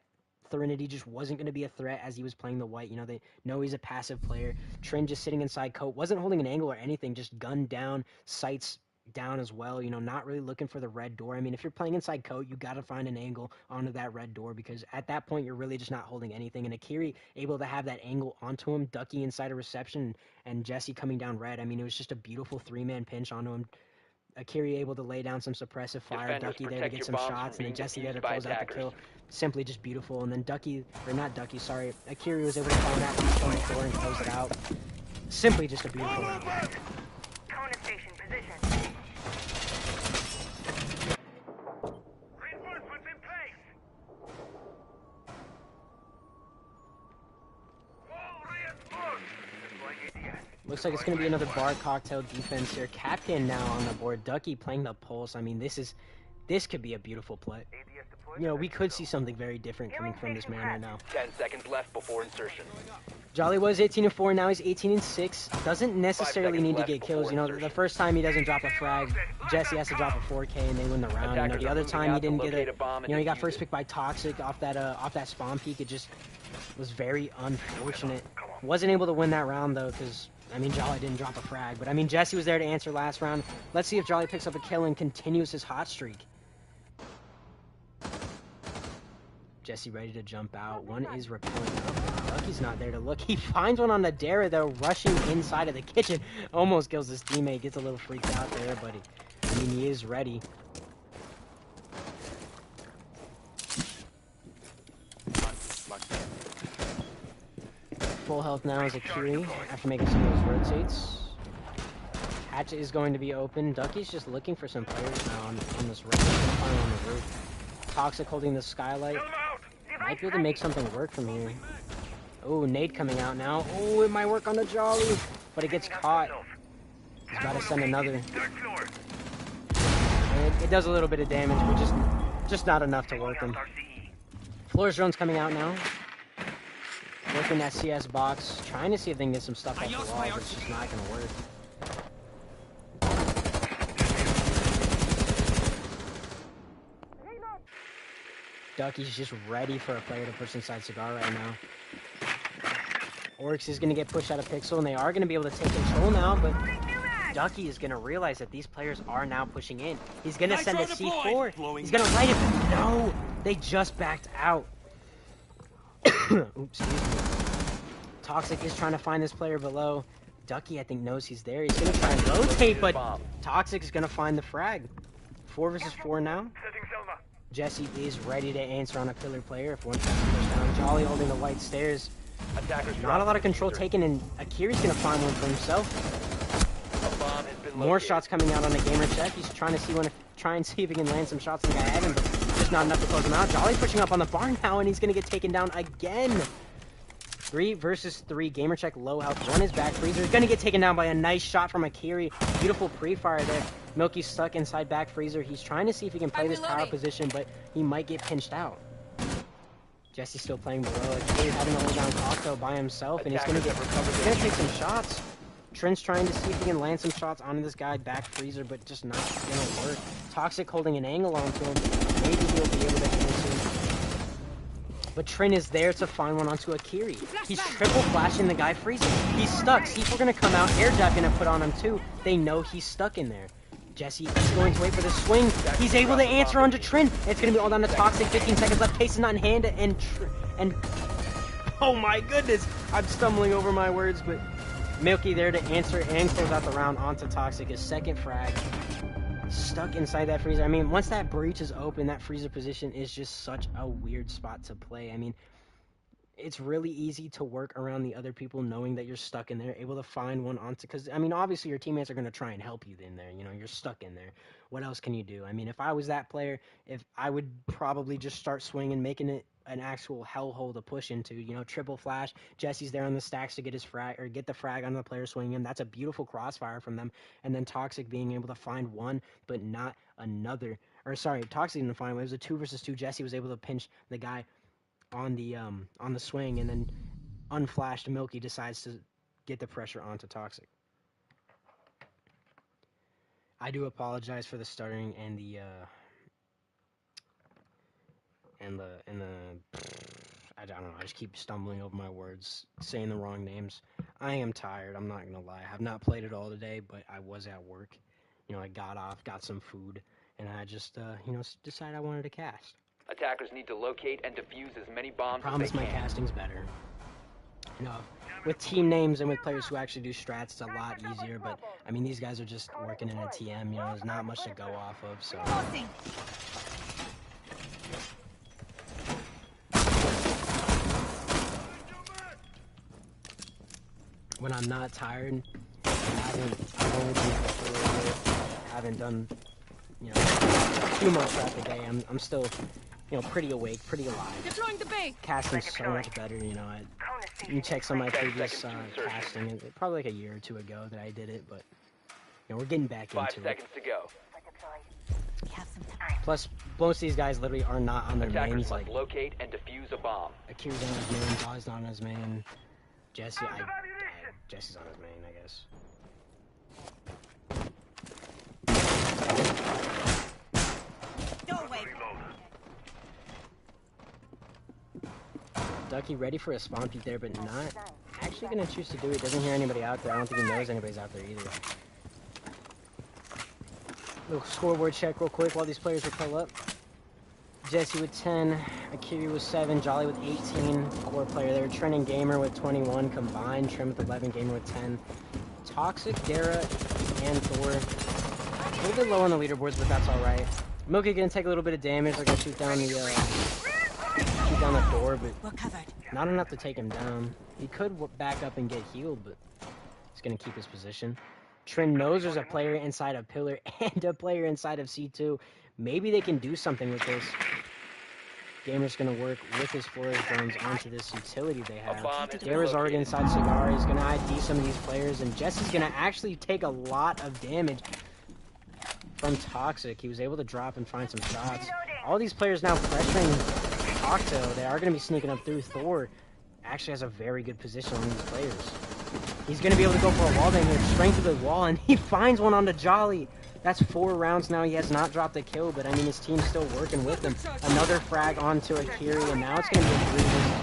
Thrinity just wasn't going to be a threat as he was playing the white. You know, they know he's a passive player. Trin just sitting inside Coat, wasn't holding an angle or anything, just gunned down, sights down as well, you know, not really looking for the red door. I mean, if you're playing inside Coat, you got to find an angle onto that red door, because at that point, you're really just not holding anything. And Akiri able to have that angle onto him, Ducky inside a reception, and Jesse coming down red. I mean, it was just a beautiful 3-man pinch onto him. Akiri able to lay down some suppressive fire, Defenders, Ducky there to get some shots, and then Jesse there to close out the kill. Simply just beautiful. And then Akiri was able to find that on the floor and close it out. Simply just a beautiful round. Kona station position. Reinforcements in place. Wall reinforced. Deploying ADS. Looks like it's going to be another bar cocktail defense here. Captain now on the board. Ducky playing the pulse. I mean, this could be a beautiful play. ADS deployed. You know, we could see something very different coming from this man right now. 10 seconds left before insertion. Jolly was 18-4, now he's 18-6. Doesn't necessarily need to left get kills. before You know, the insertion. first time he doesn't drop a frag, Jesse has to drop a 4K and they win the round. You know, Attackers the are other moving time he out to didn't get locate it. a bomb and You know, he got defuse first it. pick by Toxic off that spawn peak. It just was very unfortunate. Wasn't able to win that round though, because I mean, Jolly didn't drop a frag. But I mean, Jesse was there to answer last round. Let's see if Jolly picks up a kill and continues his hot streak. Jesse ready to jump out. One is repelling up. Ducky's not there to look. He finds one on the Dara though, rushing inside of the kitchen. Almost kills his teammate. Gets a little freaked out there, but I mean, he is ready. Full health now is Akiri after making some of those rotates. Hatchet is going to be open. Ducky's just looking for some players now on this road. Finally on the roof. Toxic holding the skylight. Might be able to make something work from here. Oh, nade coming out now. Oh, it might work on the Jolly, but it gets caught. He's about to send another. And it does a little bit of damage, but just not enough to work him. Floor's drone's coming out now. Working that CS box, trying to see if they can get some stuff off the wall, but it's just not gonna work. Ducky's just ready for a player to push inside Cigar right now. Oryx is going to get pushed out of Pixel, and they are going to be able to take control now, but Ducky is going to realize that these players are now pushing in. He's going to send a C4. He's going to light it, but no! They just backed out. Oops, excuse me. Toxic is trying to find this player below. Ducky, I think, knows he's there. He's going to try and rotate, but Toxic is going to find the frag. 4 versus 4 now. Jesse is ready to answer on a pillar player if one tries to push down. Jolly holding the white stairs. Not a lot of control taken, and Akiri's going to find one for himself. More shots coming out on the gamer check. He's trying to see if he can land some shots on the guy ahead, and just not enough to close him out. Jolly pushing up on the barn now, and he's going to get taken down again. 3 versus 3. Gamer check low health. One is back. Freezer is going to get taken down by a nice shot from Akiri. Beautiful pre-fire there. Milky's stuck inside back freezer. He's trying to see if he can play this power position, but he might get pinched out. Jesse's still playing below. He's having to hold down Octo by himself, and he's gonna take some shots. Trent's trying to see if he can land some shots onto this guy back freezer, but just not gonna work. Toxic holding an angle onto him. Maybe he'll be able to answer. But Trent is there to find one onto Akiri. He's triple flashing the guy freezing. He's stuck. C4 gonna come out. Air jab gonna put on him too. They know he's stuck in there. Jesse is going to wait for the swing. He's able to answer onto Trent. It's going to be all down to Toxic. 15 seconds left. Pace is not in hand. And oh my goodness. I'm stumbling over my words, but Milky there to answer and close out the round onto Toxic. His second frag. Stuck inside that freezer. I mean, once that breach is open, that freezer position is just such a weird spot to play. I mean, it's really easy to work around the other people knowing that you're stuck in there, able to find one onto, because, I mean, obviously your teammates are going to try and help you in there. You know, you're stuck in there. What else can you do? I mean, if I was that player, if I would probably just start swinging, making it an actual hellhole to push into, you know, triple flash. Jesse's there on the stacks to get his frag, or get the frag on the player swinging him. That's a beautiful crossfire from them. And then Toxic being able to find one, but not another. Or sorry, Toxic didn't find one. It was a 2 versus 2. Jesse was able to pinch the guy on the swing, and then unflashed Milky decides to get the pressure onto Toxic. I do apologize for the stuttering and the I don't know, I just keep stumbling over my words, saying the wrong names. I am tired, I'm not gonna lie. I have not played it all today, but I was at work. You know, I got off, got some food, and I just you know, decided I wanted to cast. Attackers need to locate and defuse as many bombs as Promise they my can. casting's better. You know, with team names and with players who actually do strats, it's a lot easier, but I mean, these guys are just working in a TM, you know, there's not much to go off of, so. When I'm not tired, I've only been here for a little bit, haven't done, you know, too much throughout the day. I'm still, you know, pretty awake, pretty alive. Deploying the bait. Casting's so much better, you know. You can check some of my previous casting, probably like a year or two ago that I did it, but, you know, we're getting back 5 into it. seconds to go. Plus, most of these guys literally are not on their Attackers mains, must like, locate and defuse a bomb. Akira's on his main, Jolly's not on his main, Jesse, Jesse's on his main, I guess. Ducky ready for a spawn peek there, but not actually gonna choose to do it. Doesn't hear anybody out there. I don't think he knows anybody's out there either. Little scoreboard check real quick while these players will pull up. Jesse with 10, Akiri with 7, Jolly with 18, core player there. Trent and Gamer with 21 combined, Trim with 11, Gamer with 10. Toxic, Dara, and Thor. A little bit low on the leaderboards, but that's alright. Milky gonna take a little bit of damage. They're gonna shoot down the door, but not enough to take him down. He could back up and get healed, but he's gonna keep his position. Trim knows there's a player inside of Pillar and a player inside of C2. Maybe they can do something with this. Gamer's gonna work with his Flores drones onto this utility they have. Dara's already inside Cigar. He's gonna ID some of these players, and Jesse's gonna actually take a lot of damage from Toxic. He was able to drop and find some shots. All these players now pressuring Octo. They are gonna be sneaking up through. Thor actually has a very good position on these players. He's gonna be able to go for a wall bang here, strength of the wall, and he finds one onto Jolly. That's 4 rounds now. He has not dropped a kill, but I mean, his team's still working with him. Another frag onto Akiri, and now it's going to be a 3 versus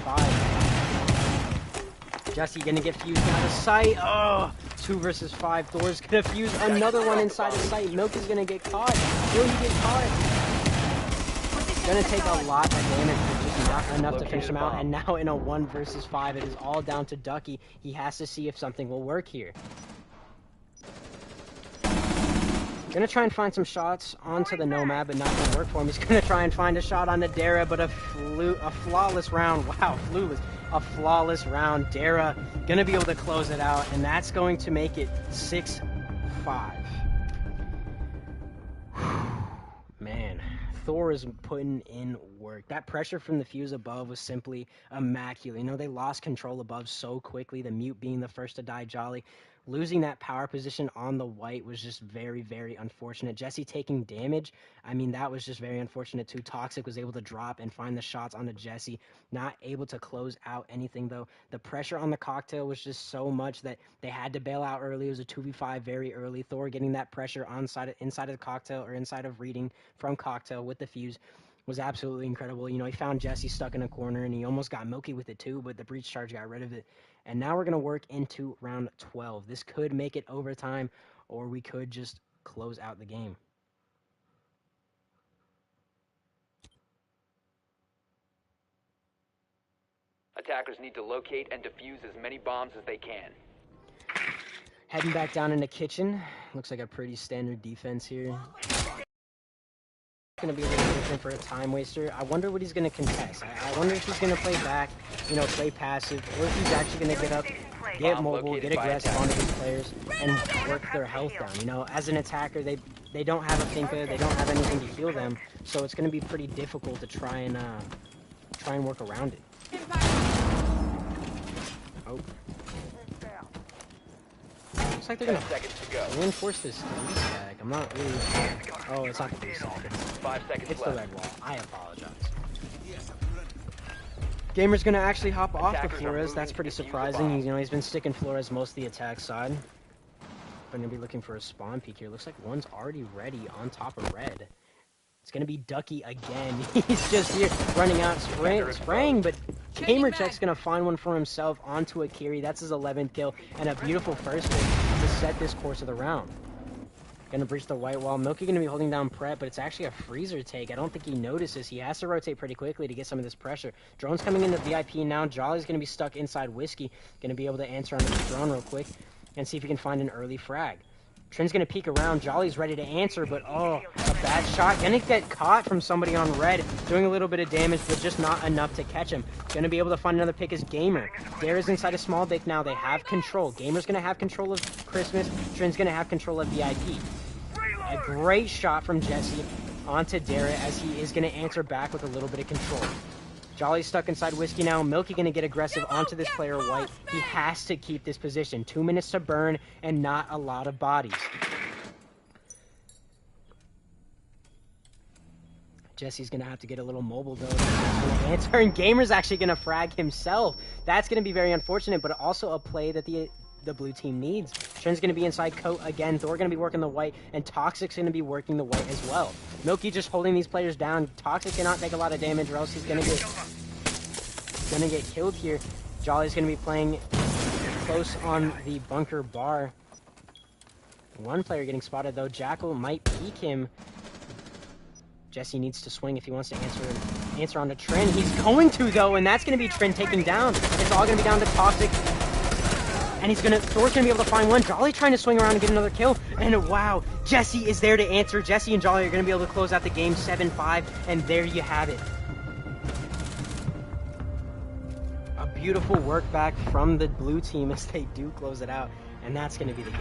5. Jesse going to get fused out of sight. Oh, 2 versus 5. Thor's going to fuse another one inside of sight. Milk is going to get caught. Will he get caught? Going to take a lot of damage, but just not enough to finish him out. And now in a 1 versus 5, it is all down to Ducky. He has to see if something will work here. Gonna try and find some shots onto the Nomad, but not gonna work for him. He's gonna try and find a shot on the Dara, but a flawless round. Wow, a flawless round. Dara gonna be able to close it out, and that's going to make it 6-5. Man, Thor is putting in work. That pressure from the fuse above was simply immaculate. You know, they lost control above so quickly, the mute being the first to die, Jolly. losing that power position on the white was just very, very unfortunate. Jesse taking damage, I mean, that was just very unfortunate too. Toxic was able to drop and find the shots onto Jesse, not able to close out anything though. The pressure on the Cocktail was just so much that they had to bail out early. It was a 2v5 very early. Thor getting that pressure inside of the Cocktail or inside of reading from Cocktail with the fuse was absolutely incredible. You know, he found Jesse stuck in a corner and he almost got Milky with it too, but the breach charge got rid of it. And now we're going to work into round 12. This could make it overtime, or we could just close out the game. Attackers need to locate and defuse as many bombs as they can. Heading back down in the kitchen. Looks like a pretty standard defense here. Going to be a little different for a time waster. I wonder what he's going to contest. I wonder if he's going to play back, you know, play passive, or if he's actually going to get up, get mobile, get aggressive onto these players, and work their health down. You know, as an attacker, they don't have a thinker, they don't have anything to heal them, so it's going to be pretty difficult to try and work around it. Oh. Looks like they're going to reinforce this stack. I'm not really... Oh, it's not the blue stack. 5 seconds It's left. the red wall. I apologize. Gamer's going to actually hop off the Flores. That's pretty surprising. You know, he's been sticking Flores most of the attack side. Going to be looking for a spawn peek here. Looks like one's already ready on top of red. It's going to be Ducky again. He's just here running out, spraying, but Gamercheck's going to find one for himself onto Akiri. That's his 11th kill, and a beautiful first pick to set this course of the round. Going to breach the white wall. Milky going to be holding down Prep, but it's actually a freezer take. I don't think he notices. He has to rotate pretty quickly to get some of this pressure. Drone's coming into VIP now. Jolly's going to be stuck inside Whiskey. Going to be able to answer on the drone real quick and see if he can find an early frag. Trent's going to peek around. Jolly's ready to answer, but oh, a bad shot. Going to get caught from somebody on red, doing a little bit of damage, but just not enough to catch him. Going to be able to find another pick is Gamer. Dara's inside a small bake now. They have control. Gamer's going to have control of Christmas. Trent's going to have control of VIP. A great shot from Jesse onto Dara as he is going to answer back with a little bit of control. Jolly's stuck inside Whiskey now. Milky going to get aggressive onto this player white. He has to keep this position. 2 minutes to burn and not a lot of bodies. Jesse's going to have to get a little mobile though. Answer, and Gamer's actually going to frag himself. That's going to be very unfortunate, but also a play that the blue team needs. Trent's going to be inside Coat again. Thor going to be working the white, and Toxic's going to be working the white as well. Milky just holding these players down. Toxic cannot take a lot of damage or else he's going to get killed here. Jolly's going to be playing close on the bunker bar. One player getting spotted though. Jackal might peek him. Jesse needs to swing if he wants to answer on the Trin. He's going to though, and that's going to be Trin taking down. It's all going to be down to Toxic. And Thor's gonna be able to find one. Jolly trying to swing around and get another kill. And wow, Jesse is there to answer. Jesse and Jolly are gonna be able to close out the game 7-5, and there you have it. A beautiful work back from the blue team as they do close it out, and that's gonna be the game.